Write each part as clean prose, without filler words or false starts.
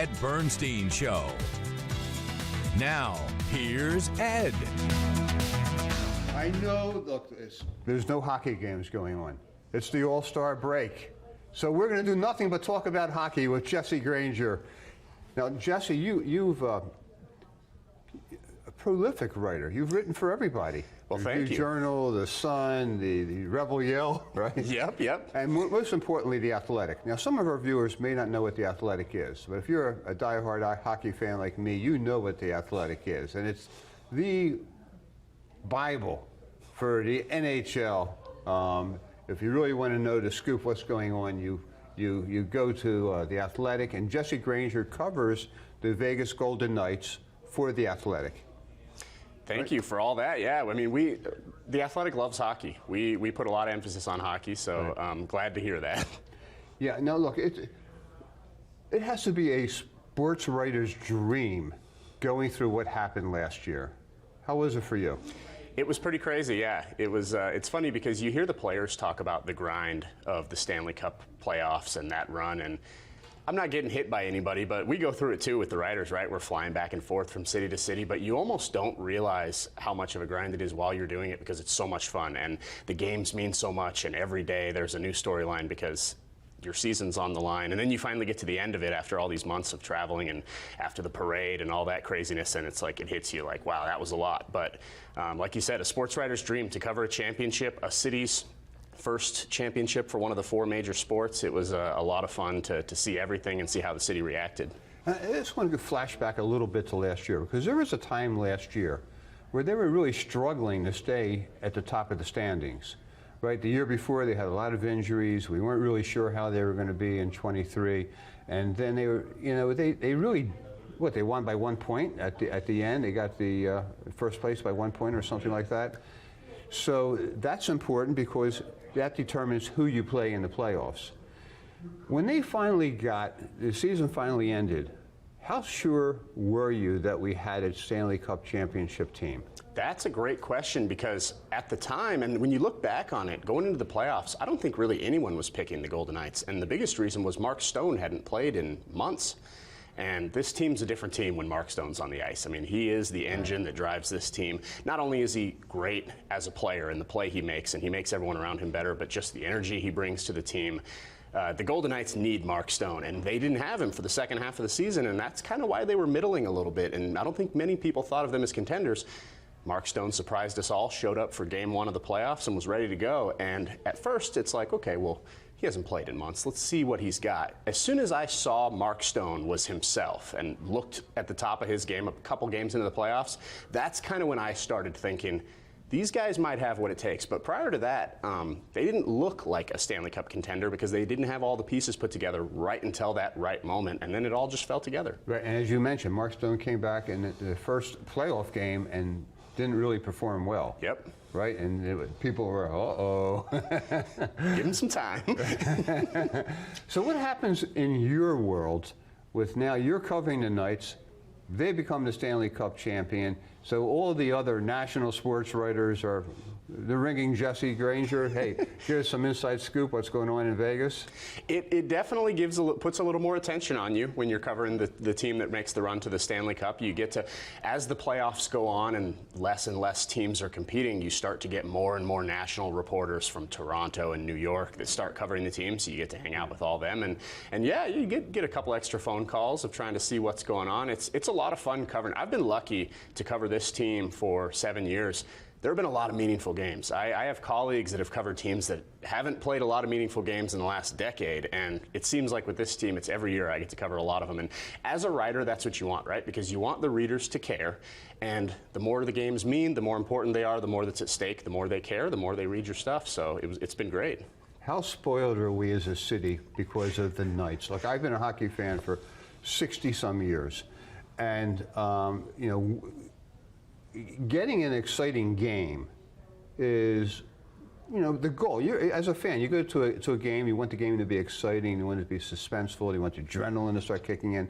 Ed Bernstein Show. Now, here's Ed. I know, look, there's no hockey games going on. It's the All-Star break. So we're going to do nothing but talk about hockey with Jesse Granger. Now, Jesse, you've a prolific writer. You've written for everybody. Well, the thank Review you. Journal, The Sun, the Rebel Yell, right? Yep. And most importantly, The Athletic. Now, some of our viewers may not know what The Athletic is, but if you're a diehard hockey fan like me, you know what The Athletic is. And it's the Bible for the NHL. If you really want to know the scoop, what's going on, you go to The Athletic, and Jesse Granger covers the Vegas Golden Knights for The Athletic. Thank you for all that. Yeah, I mean, The Athletic loves hockey. We put a lot of emphasis on hockey, so I'm glad to hear that. Yeah, now look, it has to be a sports writer's dream going through what happened last year. How was it for you? It was pretty crazy, yeah. It was. It's funny because you hear the players talk about the grind of the Stanley Cup playoffs and that run, and I'm not getting hit by anybody, but we go through it too with the writers, right? We're flying back and forth from city to city, but you almost don't realize how much of a grind it is while you're doing it because it's so much fun, and the games mean so much, and every day there's a new storyline because your season's on the line, and then you finally get to the end of it after all these months of traveling and after the parade and all that craziness, and it's like it hits you like, wow, that was a lot. But like you said, a sports writer's dream to cover a championship, a city's first championship for one of the four major sports. It was a lot of fun to see everything and see how the city reacted. I just want to flash back a little bit to last year, because there was a time last year where they were really struggling to stay at the top of the standings. Right, the year before they had a lot of injuries. We weren't really sure how they were going to be in 23, and then they were, they really, they won by 1 point at the end. They got the first place by 1 point or something like that. So that's important because that determines who you play in the playoffs. When the season finally ended, how sure were you that we had a Stanley Cup championship team? That's a great question because at the time, and when you look back on it, going into the playoffs, I don't think really anyone was picking the Golden Knights. And the biggest reason was Mark Stone hadn't played in months. And this team's a different team when Mark Stone's on the ice. I mean, he is the engine that drives this team. Not only is he great as a player in the play he makes, and he makes everyone around him better, but just the energy he brings to the team. The Golden Knights need Mark Stone, and they didn't have him for the second half of the season, and that's kind of why they were middling a little bit. And I don't think many people thought of them as contenders. Mark Stone surprised us all, showed up for game one of the playoffs and was ready to go. And at first, it's like, okay, well, he hasn't played in months. Let's see what he's got. As soon as I saw Mark Stone was himself and looked at the top of his game a couple games into the playoffs, that's kind of when I started thinking, these guys might have what it takes. But prior to that, they didn't look like a Stanley Cup contender because they didn't have all the pieces put together right until that right moment, and then it all just fell together. Right, and as you mentioned, Mark Stone came back in the first playoff game and didn't really perform well. Yep. Right, and people were, uh-oh. Give him some time. So what happens in your world with now you're covering the Knights, they become the Stanley Cup champion, so all the other national sports writers they're ringing Jesse Granger, hey, here's some inside scoop, what's going on in Vegas? It definitely puts a little more attention on you when you're covering the team that makes the run to the Stanley Cup. You get to, as the playoffs go on and less teams are competing, you start to get more and more national reporters from Toronto and New York that start covering the team, so you get to hang out with all them. And yeah, you get a couple extra phone calls of trying to see what's going on. It's a lot of fun covering. I've been lucky to cover this team for 7 years. There have been a lot of meaningful games. I have colleagues that have covered teams that haven't played a lot of meaningful games in the last decade, and it seems like with this team, it's every year I get to cover a lot of them. And as a writer, that's what you want, right? Because you want the readers to care, and the more the games mean, the more important they are, the more that's at stake, the more they care, the more they read your stuff. So it's been great. How spoiled are we as a city because of the Knights? Look, I've been a hockey fan for 60-some years, and getting an exciting game is, the goal. As a fan, you go to a game, you want the game to be exciting, you want it to be suspenseful, you want the adrenaline to start kicking in.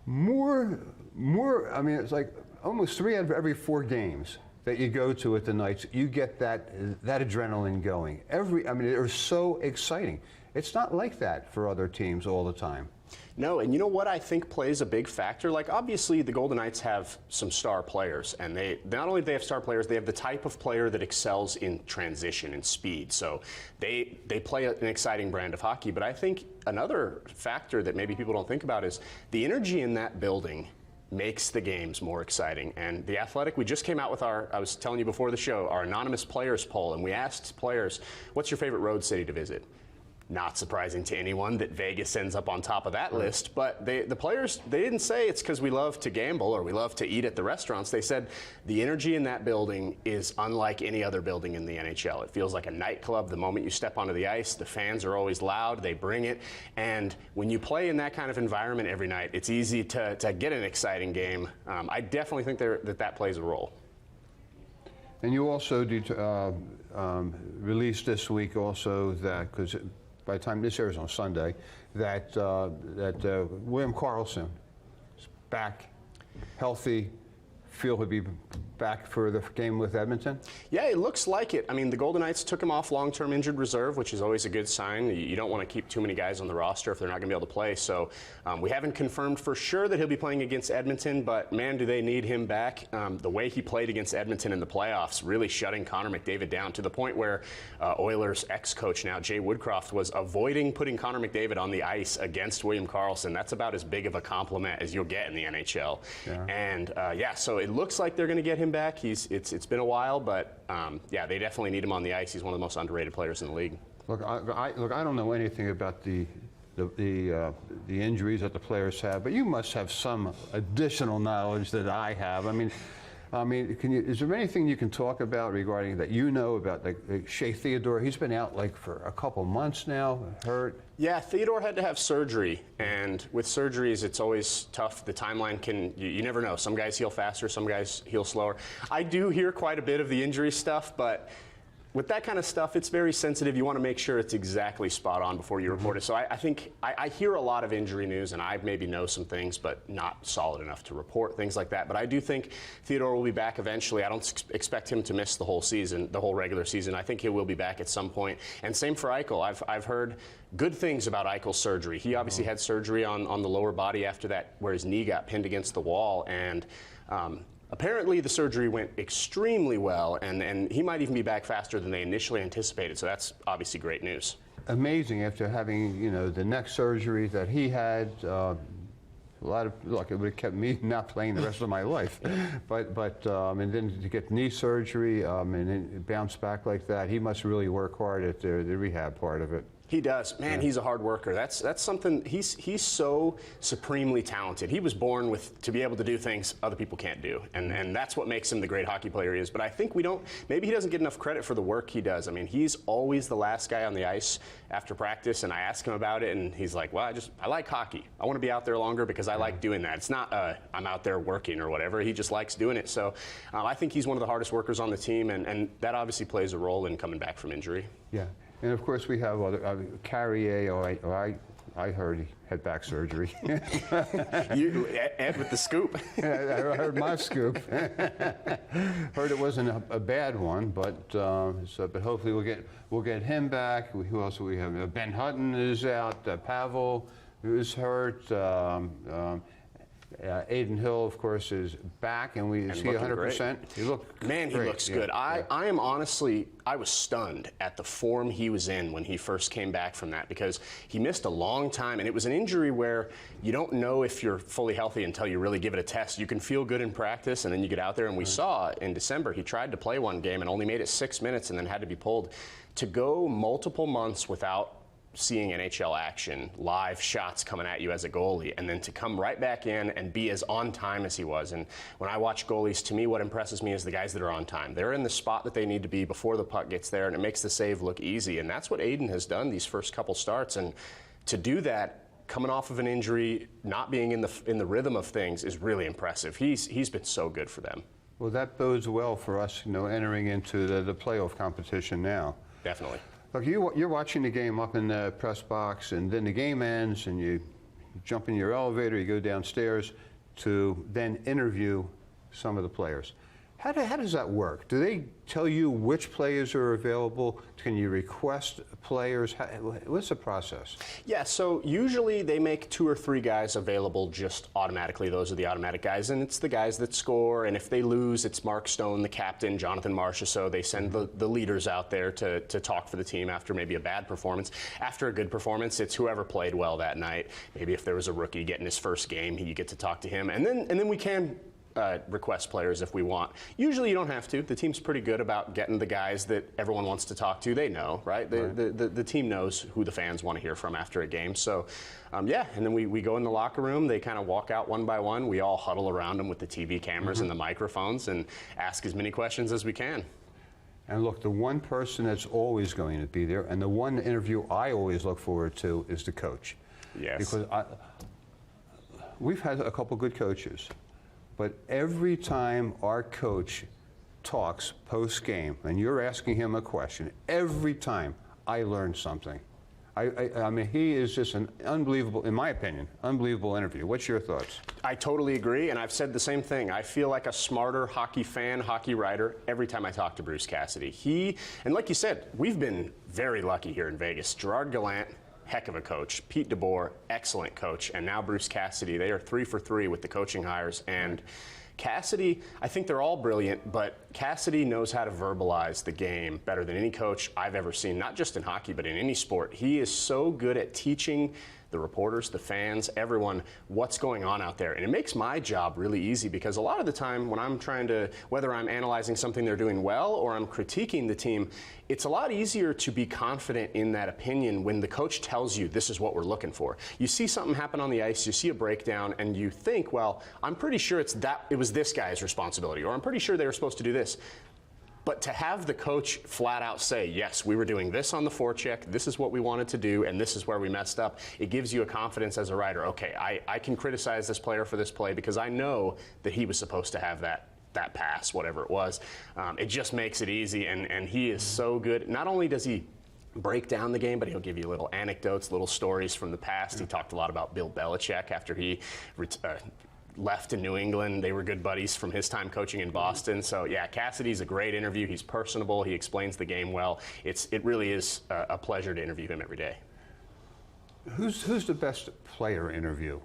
I mean, it's like almost 3 out of every 4 games that you go to at the Knights, you get that adrenaline going. They're so exciting. It's not like that for other teams all the time. No, and you know what I think plays a big factor? Like, obviously, the Golden Knights have some star players, and they not only do they have star players, they have the type of player that excels in transition and speed. So they play an exciting brand of hockey. But I think another factor that maybe people don't think about is the energy in that building makes the games more exciting. And the Athletic, we just came out with I was telling you before the show, our anonymous players poll, and we asked players, what's your favorite road city to visit? Not surprising to anyone that Vegas ends up on top of that list, but the players, they didn't say it's because we love to gamble or we love to eat at the restaurants. They said the energy in that building is unlike any other building in the NHL. It feels like a nightclub the moment you step onto the ice. The fans are always loud, they bring it, and when you play in that kind of environment every night, it's easy to get an exciting game. I definitely think that plays a role. And you also released this week also that, because by the time this airs on Sunday, that William Karlsson is back, healthy, feel he'll be back for the game with Edmonton? Yeah, it looks like it. I mean, the Golden Knights took him off long-term injured reserve, which is always a good sign. You don't want to keep too many guys on the roster if they're not going to be able to play. So we haven't confirmed for sure that he'll be playing against Edmonton, but man, do they need him back. The way he played against Edmonton in the playoffs, really shutting Connor McDavid down to the point where Oilers ex-coach now, Jay Woodcroft, was avoiding putting Connor McDavid on the ice against William Karlsson. That's about as big of a compliment as you'll get in the NHL. Yeah. And so it looks like they're going to get him back. It's been a while, but yeah, they definitely need him on the ice. He's one of the most underrated players in the league. Look, I don't know anything about the injuries that the players have, but you must have some additional knowledge that I have. I mean, is there anything you can talk about regarding that you know about, like Shea Theodore? He's been out like for a couple months now, hurt. Yeah, Theodore had to have surgery, and with surgeries, it's always tough. The timeline you never know. Some guys heal faster, some guys heal slower. I do hear quite a bit of the injury stuff, but with that kind of stuff, it's very sensitive. You want to make sure it's exactly spot on before you report it. So I think I hear a lot of injury news, and I maybe know some things, but not solid enough to report things like that. But I do think Theodore will be back eventually. I don't expect him to miss the whole season, the whole regular season. I think he will be back at some point. And same for Eichel. I've heard good things about Eichel's surgery. He obviously had surgery on the lower body after that, where his knee got pinned against the wall, and apparently the surgery went extremely well, and he might even be back faster than they initially anticipated, so that's obviously great news. Amazing after having, the neck surgery that he had. A lot of, look, it would have kept me not playing the rest of my life. But and then to get knee surgery and then bounce back like that, he must really work hard at the rehab part of it. He does. Man, he's a hard worker. That's something, he's so supremely talented. He was born to be able to do things other people can't do. And that's what makes him the great hockey player he is. But I think maybe he doesn't get enough credit for the work he does. I mean, he's always the last guy on the ice after practice, and I ask him about it, and he's like, well, I like hockey. I want to be out there longer because I like doing that. It's not I'm out there working or whatever. He just likes doing it. So I think he's one of the hardest workers on the team, and that obviously plays a role in coming back from injury. Yeah. And of course, we have Carrier. I heard he had back surgery. Ed with the scoop. I heard my scoop. Heard it wasn't a bad one, but hopefully we'll get him back. Who else do we have? Ben Hutton is out. Pavel is hurt. Aiden Hill, of course, is back, and is he 100%? He looks good. I am honestly, I was stunned at the form he was in when he first came back from that, because he missed a long time, and it was an injury where you don't know if you're fully healthy until you really give it a test. You can feel good in practice, and then you get out there, and we saw in December he tried to play one game and only made it 6 minutes and then had to be pulled. To go multiple months without seeing NHL action, live shots coming at you as a goalie, and then to come right back in and be as on time as he was. And when I watch goalies, to me, what impresses me is the guys that are on time. They're in the spot that they need to be before the puck gets there, and it makes the save look easy. And that's what Aiden has done these first couple starts. And to do that, coming off of an injury, not being in the rhythm of things, is really impressive. He's been so good for them. Well, that bodes well for us, entering into the playoff competition now. Definitely. Look, you're watching the game up in the press box, and then the game ends, and you jump in your elevator, you go downstairs to then interview some of the players. How does that work? Do they tell you which players are available? Can you request players? What's the process? Yeah, so usually they make 2 or 3 guys available just automatically. Those are the automatic guys, and it's the guys that score. And if they lose, it's Mark Stone, the captain, Jonathan Marcia. So they send the leaders out there to talk for the team after maybe a bad performance. After a good performance, it's whoever played well that night. Maybe if there was a rookie getting his first game, you get to talk to him. And then we can request players if we want. Usually you don't have to. The team's pretty good about getting the guys that everyone wants to talk to. They know, right? The team knows who the fans want to hear from after a game. So, yeah, and then we go in the locker room. They kind of walk out one by one. We all huddle around them with the TV cameras and the microphones and ask as many questions as we can. And look, the one person that's always going to be there, and the one interview I always look forward to, is the coach. Yes. Because we've had a couple good coaches. But every time our coach talks post-game, and you're asking him a question, every time I learn something. I mean, he is just an unbelievable, in my opinion, unbelievable interview. What's your thoughts? I totally agree, and I've said the same thing. I feel like a smarter hockey fan, hockey writer, every time I talk to Bruce Cassidy. And like you said, we've been very lucky here in Vegas. Gerard Gallant, heck of a coach. Pete DeBoer, excellent coach. And now Bruce Cassidy. They are 3 for 3 with the coaching hires. And Cassidy, I think they're all brilliant, but Cassidy knows how to verbalize the game better than any coach I've ever seen, not just in hockey, but in any sport. He is so good at teaching the reporters, the fans, everyone, what's going on out there. And it makes my job really easy because a lot of the time when I'm trying to, whether I'm analyzing something they're doing well or I'm critiquing the team, it's a lot easier to be confident in that opinion when the coach tells you this is what we're looking for. You see something happen on the ice, you see a breakdown, and you think, well, I'm pretty sure it was this guy's responsibility, or I'm pretty sure they were supposed to do this. But to have the coach flat out say, yes, we were doing this on the forecheck, this is what we wanted to do, and this is where we messed up, it gives you a confidence as a writer. Okay, I can criticize this player for this play because I know that he was supposed to have that pass, whatever it was. It just makes it easy, and he is so good. Not only does he break down the game, but he'll give you little anecdotes, little stories from the past. He talked a lot about Bill Belichick after he left in New England. They were good buddies from his time coaching in Boston. So yeah, Cassidy's a great interview. He's personable. He explains the game well. It really is a pleasure to interview him every day. Who's the best player interview?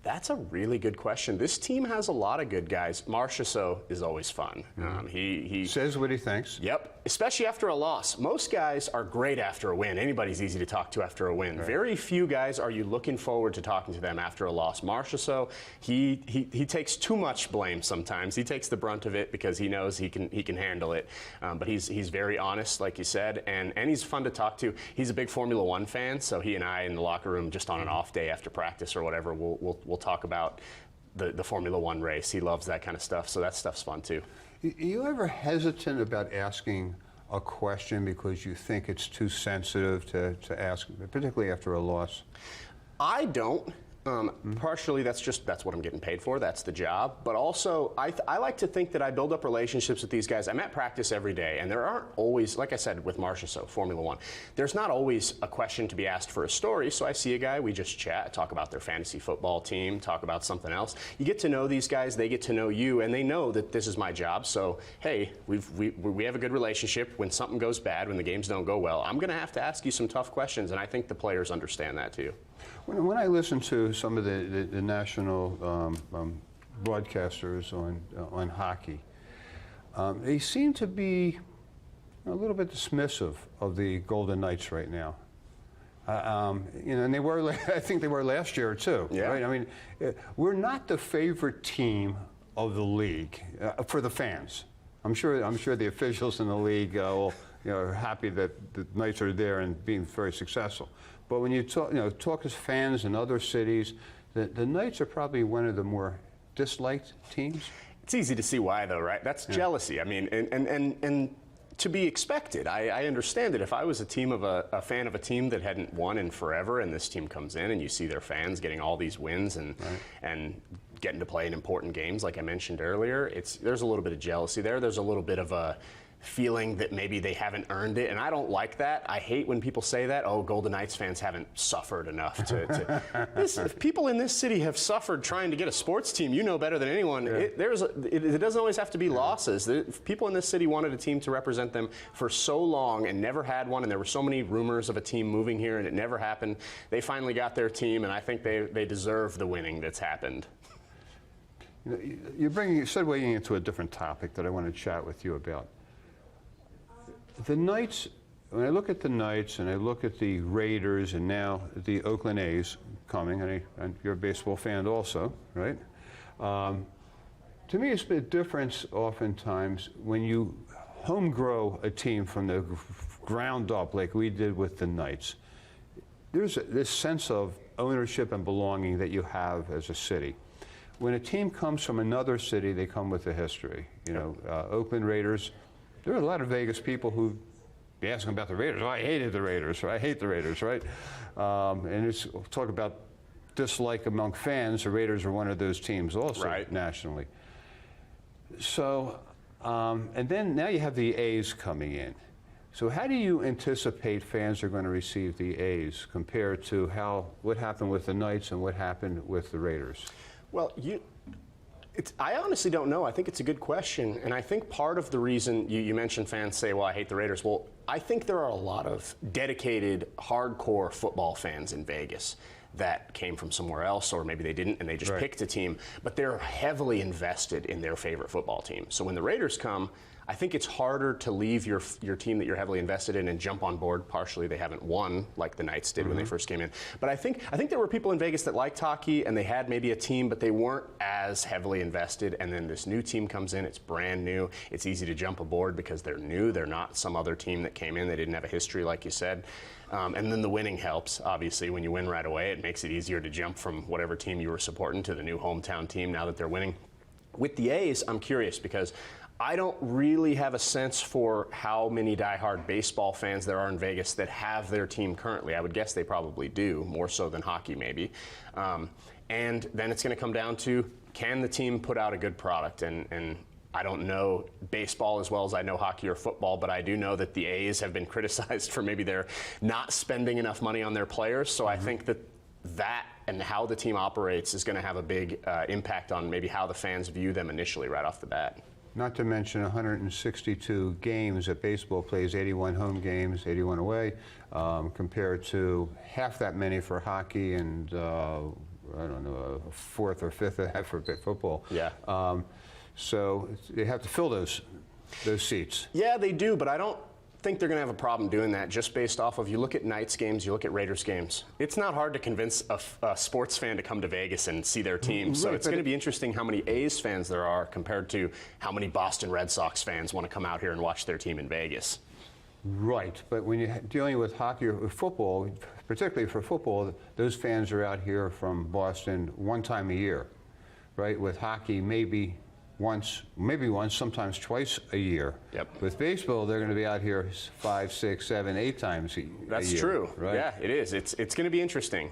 That's a really good question. This team has a lot of good guys. Marcia is always fun. He says what he thinks. Yep, especially after a loss. Most guys are great after a win. Anybody's easy to talk to after a win. Right. Very few guys are you looking forward to talking to them after a loss. Marcia, he takes too much blame sometimes. He takes the brunt of it because he knows he can handle it. But he's very honest, like you said, and he's fun to talk to. He's a big Formula One fan, so he and I in the locker room just on an off day after practice or whatever, we'll talk about the Formula One race. He loves that kind of stuff, so that stuff's fun too. You ever hesitant about asking a question because you think it's too sensitive to ask, particularly after a loss? I don't. Partially, that's what I'm getting paid for. That's the job. But also, I like to think that I build up relationships with these guys. I'm at practice every day, and there aren't always, like I said, with Marcia, Formula One, there's not always a question to be asked for a story. So I see a guy, we just chat, talk about their fantasy football team, talk about something else. You get to know these guys, they get to know you, and they know that this is my job. So, hey, we have a good relationship. When something goes bad, when the games don't go well, I'm going to have to ask you some tough questions, and I think the players understand that too. When I listen to some of the national broadcasters on hockey, they seem to be a little bit dismissive of the Golden Knights right now. And they were, I think they were last year too. Yeah. Right? I mean, we're not the favorite team of the league for the fans. I'm sure the officials in the league are happy that the Knights are there and being very successful. But when you talk as fans in other cities, the Knights are probably one of the more disliked teams. It's easy to see why, though, right? That's jealousy. I mean, and to be expected. I understand it. If I was a fan of a team that hadn't won in forever, and this team comes in and you see their fans getting all these wins and getting to play in important games, like I mentioned earlier, there's a little bit of jealousy there. There's a little bit of a feeling that maybe they haven't earned it, and I don't like that. I hate when people say that. Oh, Golden Knights fans haven't suffered enough to if people in this city have suffered trying to get a sports team, you know better than anyone. Yeah. It doesn't always have to be losses. People in this city wanted a team to represent them for so long and never had one, and there were so many rumors of a team moving here, and it never happened. They finally got their team, and I think they deserve the winning that's happened. You know, you're segueing into a different topic that I want to chat with you about. The Knights, when I look at the Knights and I look at the Raiders and now the Oakland A's coming, and you're a baseball fan also, right? To me, it's been a difference oftentimes when you home grow a team from the ground up like we did with the Knights. There's this sense of ownership and belonging that you have as a city. When a team comes from another city, they come with a history. You know, Oakland Raiders, there are a lot of Vegas people who be asking about the Raiders. Oh, I hated the Raiders, or I hate the Raiders, right? And it's talk about dislike among fans. The Raiders are one of those teams also, right, nationally. So, and then now you have the A's coming in. So how do you anticipate fans are going to receive the A's compared to what happened with the Knights and what happened with the Raiders? Well, I honestly don't know. I think it's a good question. And I think part of the reason you mentioned fans say, well, I hate the Raiders. Well, I think there are a lot of dedicated, hardcore football fans in Vegas that came from somewhere else, or maybe they didn't and they just picked a team. But they're heavily invested in their favorite football team. So when the Raiders come, I think it's harder to leave your team that you're heavily invested in and jump on board. Partially, they haven't won like the Knights did when they first came in. But I think there were people in Vegas that liked hockey and they had maybe a team, but they weren't as heavily invested. And then this new team comes in, it's brand new. It's easy to jump aboard because they're new. They're not some other team that came in. They didn't have a history, like you said. And then the winning helps. Obviously, when you win right away, it makes it easier to jump from whatever team you were supporting to the new hometown team now that they're winning. With the A's, I'm curious because I don't really have a sense for how many diehard baseball fans there are in Vegas that have their team currently. I would guess they probably do, more so than hockey maybe. And then it's going to come down to, can the team put out a good product? And I don't know baseball as well as I know hockey or football, but I do know that the A's have been criticized for maybe they're not spending enough money on their players. So I think that and how the team operates is going to have a big impact on maybe how the fans view them initially right off the bat. Not to mention 162 games that baseball plays, 81 home games, 81 away, compared to half that many for hockey and, I don't know, a fourth or fifth of that for football. Yeah. So they have to fill those seats. Yeah, they do, but I don't think they're going to have a problem doing that just based off of, you look at Knights games, you look at Raiders games. It's not hard to convince a sports fan to come to Vegas and see their team. So it's going to be interesting how many A's fans there are compared to how many Boston Red Sox fans want to come out here and watch their team in Vegas. Right, but when you're dealing with hockey or football, particularly for football, those fans are out here from Boston one time a year, right? With hockey, maybe once, sometimes twice a year. Yep. With baseball, they're going to be out here 5, 6, 7, 8 times a year. That's true. Right? Yeah, it is. It's going to be interesting.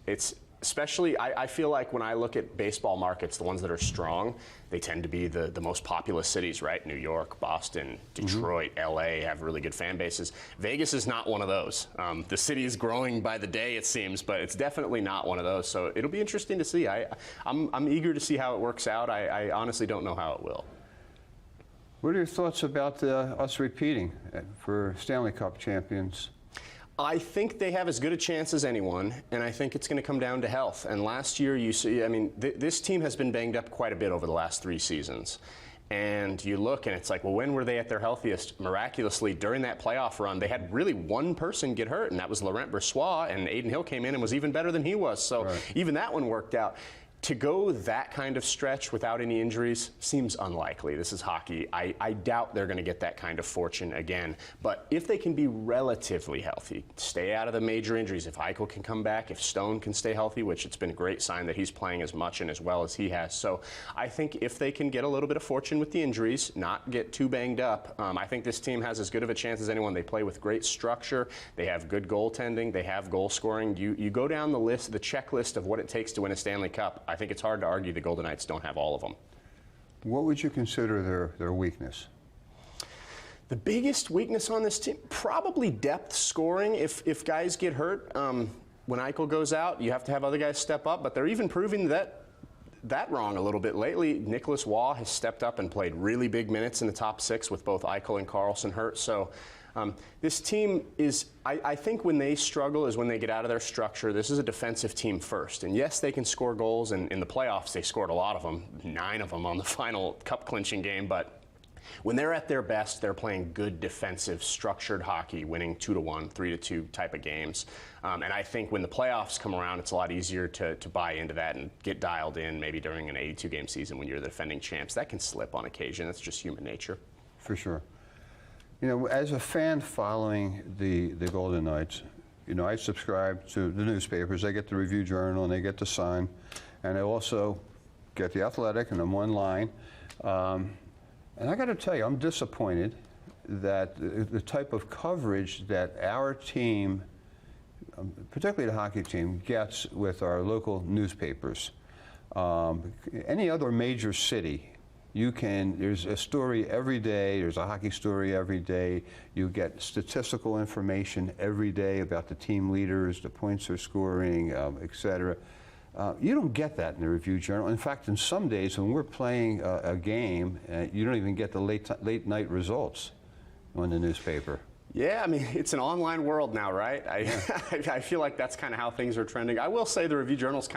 It's especially, I feel like when I look at baseball markets, the ones that are strong, they tend to be the most populous cities, right? New York, Boston, Detroit, LA have really good fan bases. Vegas is not one of those. The city is growing by the day, it seems, but it's definitely not one of those. So it'll be interesting to see. I'm eager to see how it works out. I honestly don't know how it will. What are your thoughts about us repeating for Stanley Cup champions? I think they have as good a chance as anyone, and I think it's going to come down to health. And last year, you see, I mean, this team has been banged up quite a bit over the last 3 seasons. And you look, and it's like, well, when were they at their healthiest? Miraculously, during that playoff run, they had really one person get hurt, and that was Laurent Brossoit, and Aiden Hill came in and was even better than he was. So even that one worked out. To go that kind of stretch without any injuries seems unlikely. This is hockey. I doubt they're going to get that kind of fortune again. But if they can be relatively healthy, stay out of the major injuries, if Eichel can come back, if Stone can stay healthy, which it's been a great sign that he's playing as much and as well as he has. So I think if they can get a little bit of fortune with the injuries, not get too banged up, I think this team has as good of a chance as anyone. They play with great structure. They have good goaltending. They have goal scoring. You go down the list, the checklist of what it takes to win a Stanley Cup. I think it's hard to argue the Golden Knights don't have all of them. What would you consider their weakness? The biggest weakness on this team, probably depth scoring. If guys get hurt, when Eichel goes out, you have to have other guys step up, but they're even proving that wrong a little bit lately. Nicholas Waugh has stepped up and played really big minutes in the top 6 with both Eichel and Karlsson hurt. So this team is, I think when they struggle is when they get out of their structure. This is a defensive team first. And yes, they can score goals, and in the playoffs they scored a lot of them, 9 of them on the final cup clinching game. But when they're at their best, they're playing good defensive, structured hockey, winning 2-1, 3-2 type of games. And I think when the playoffs come around, it's a lot easier to buy into that and get dialed in maybe during an 82-game season when you're the defending champs. That can slip on occasion. That's just human nature. For sure. You know, as a fan following the Golden Knights, you know, I subscribe to the newspapers. I get the Review Journal and I get the Sun. And I also get the Athletic, and I'm online. And I got to tell you, I'm disappointed that the type of coverage that our team, particularly the hockey team, gets with our local newspapers. Any other major city, there's a story every day, there's a hockey story every day. You get statistical information every day about the team leaders, the points they're scoring, et cetera. You don't get that in the Review Journal. In fact, in some days when we're playing a game, you don't even get the late night results on the newspaper. Yeah, I mean, it's an online world now, right? I feel like that's kind of how things are trending. I will say the Review Journal's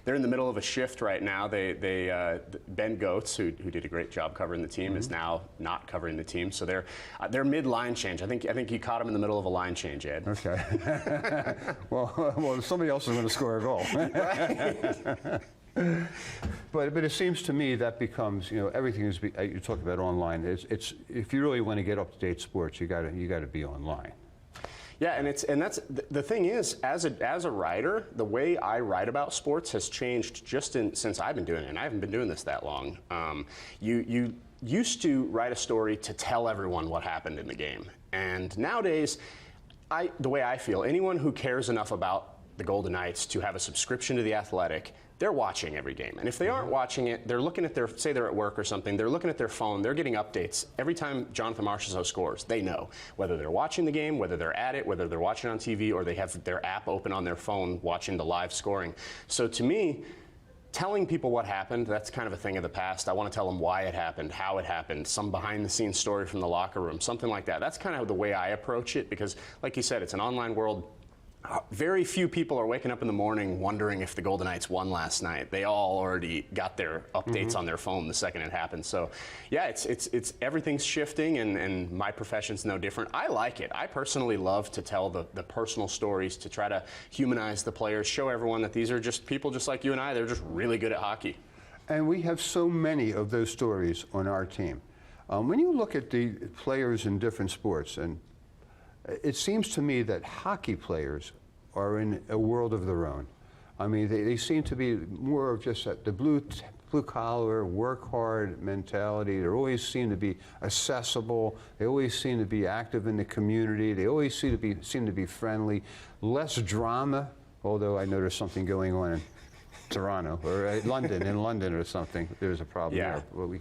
they're in the middle of a shift right now. Ben Goetz, who did a great job covering the team, is now not covering the team. So they're mid-line change. I think you caught him in the middle of a line change, Ed. Okay. well, somebody else is going to score a goal. Right. But it seems to me that becomes, you know, everything is, you talk about online. It's if you really want to get up to date sports, you got to be online. Yeah, and that's the thing is, as a writer, the way I write about sports has changed since I've been doing it, and I haven't been doing this that long. You used to write a story to tell everyone what happened in the game, and nowadays, the way I feel, anyone who cares enough about the Golden Knights to have a subscription to The Athletic, they're watching every game. And if they aren't watching it, they're looking at say they're at work or something, they're looking at their phone, they're getting updates. Every time Jonathan Marchessault scores, they know whether they're watching the game, whether they're at it, whether they're watching on TV, or they have their app open on their phone watching the live scoring. So to me, telling people what happened, that's kind of a thing of the past. I want to tell them why it happened, how it happened, some behind-the-scenes story from the locker room, something like that. That's kind of the way I approach it because, like you said, it's an online world. Very few people are waking up in the morning wondering if the Golden Knights won last night. They all already got their updates on their phone the second it happened. So, yeah, it's everything's shifting, and my profession's no different. I like it. I personally love to tell the personal stories, to try to humanize the players, show everyone that these are just people just like you and I. They're just really good at hockey. And we have so many of those stories on our team. When you look at the players in different sports, and it seems to me that hockey players are in a world of their own. I mean, they seem to be more of just the blue collar, work hard mentality. They always seem to be accessible. They always seem to be active in the community. They always seem to be friendly. Less drama, although I know there's something going on in Toronto or in London or something. There's a problem there. Well,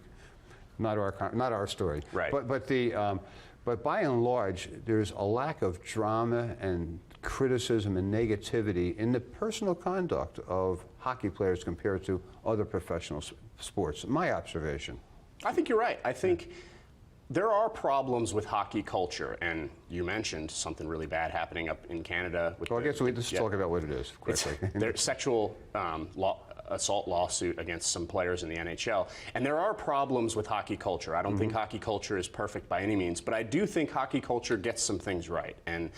not our story. Right. But by and large, there's a lack of drama and criticism and negativity in the personal conduct of hockey players compared to other professional sports. My observation. I think you're right. I think there are problems with hockey culture, and you mentioned something really bad happening up in Canada. Well, I guess we just talk about what it is quickly. There's sexual assault lawsuit against some players in the NHL. And there are problems with hockey culture. I don't think hockey culture is perfect by any means, but I do think hockey culture gets some things right. And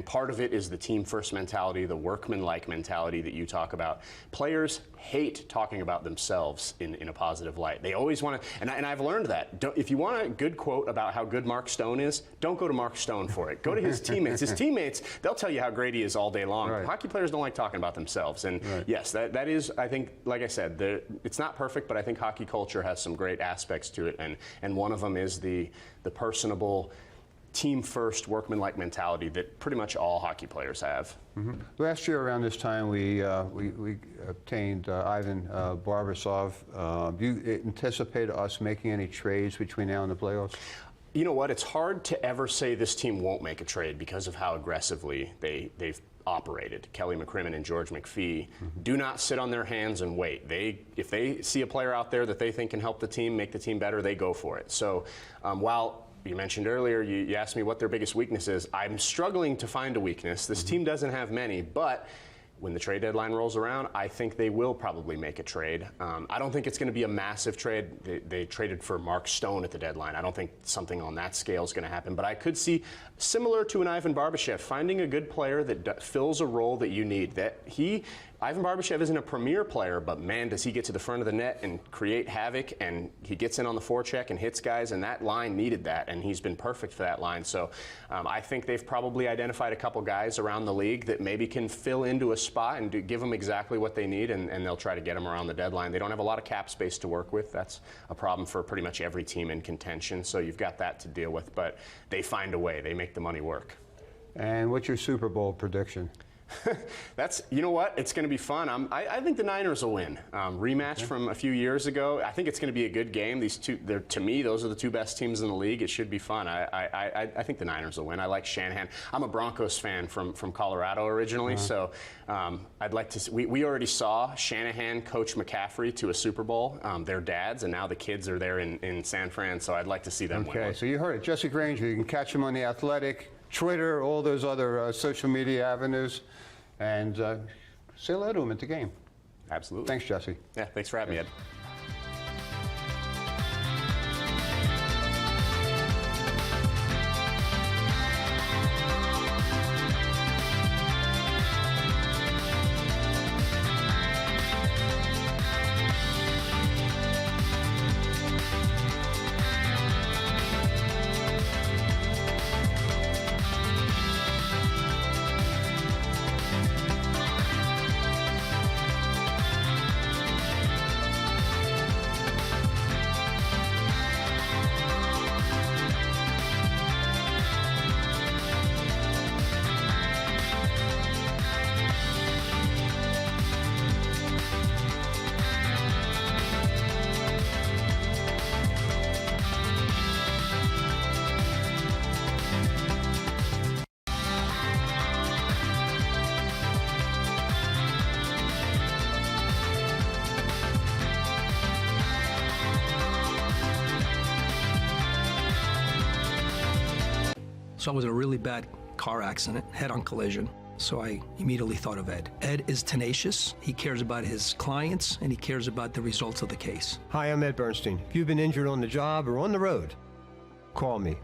part of it is the team first mentality, the workman-like mentality that you talk about. Players hate talking about themselves in a positive light. They always want to, and I've learned that. If you want a good quote about how good Mark Stone is, don't go to Mark Stone for it. Go to his teammates. His teammates, they'll tell you how great he is all day long. Right. Hockey players don't like talking about themselves. And yes, that is, I think, like I said, it's not perfect, but I think hockey culture has some great aspects to it, and one of them is the personable, team-first, workman-like mentality that pretty much all hockey players have. Last year around this time, we obtained Ivan Barbasov. Do you anticipate us making any trades between now and the playoffs? You know what? It's hard to ever say this team won't make a trade because of how aggressively they've operated. Kelly McCrimmon and George McPhee do not sit on their hands and wait. If they see a player out there that they think can help the team, make the team better, they go for it. So while you mentioned earlier, you asked me what their biggest weakness is, I'm struggling to find a weakness. This team doesn't have many, but when the trade deadline rolls around, I think they will probably make a trade. I don't think it's going to be a massive trade. They traded for Mark Stone at the deadline. I don't think something on that scale is going to happen. But I could see, similar to an Ivan Barbashev, finding a good player that fills a role that you need. Ivan Barbashev isn't a premier player, but man, does he get to the front of the net and create havoc, and he gets in on the forecheck and hits guys, and that line needed that, and he's been perfect for that line. So I think they've probably identified a couple guys around the league that maybe can fill into a spot and give them exactly what they need, and they'll try to get them around the deadline. They don't have a lot of cap space to work with. That's a problem for pretty much every team in contention, so you've got that to deal with, but they find a way. They make the money work. And what's your Super Bowl prediction? You know what? It's going to be fun. I think the Niners will win. Rematch from a few years ago. I think it's going to be a good game. These two, to me, those are the two best teams in the league. It should be fun. I think the Niners will win. I like Shanahan. I'm a Broncos fan from Colorado originally, so I'd like to. We already saw Shanahan coach McCaffrey to a Super Bowl. Their dads, and now the kids are there in San Fran. So I'd like to see them win. Okay, so you heard it, Jesse Granger. You can catch him on The Athletic, Twitter, all those other social media avenues, and say hello to him at the game. Absolutely. Thanks, Jesse. Yeah, thanks for having me, Ed. So I was in a really bad car accident, head-on collision. So I immediately thought of Ed. Ed is tenacious. He cares about his clients, and he cares about the results of the case. Hi, I'm Ed Bernstein. If you've been injured on the job or on the road, call me.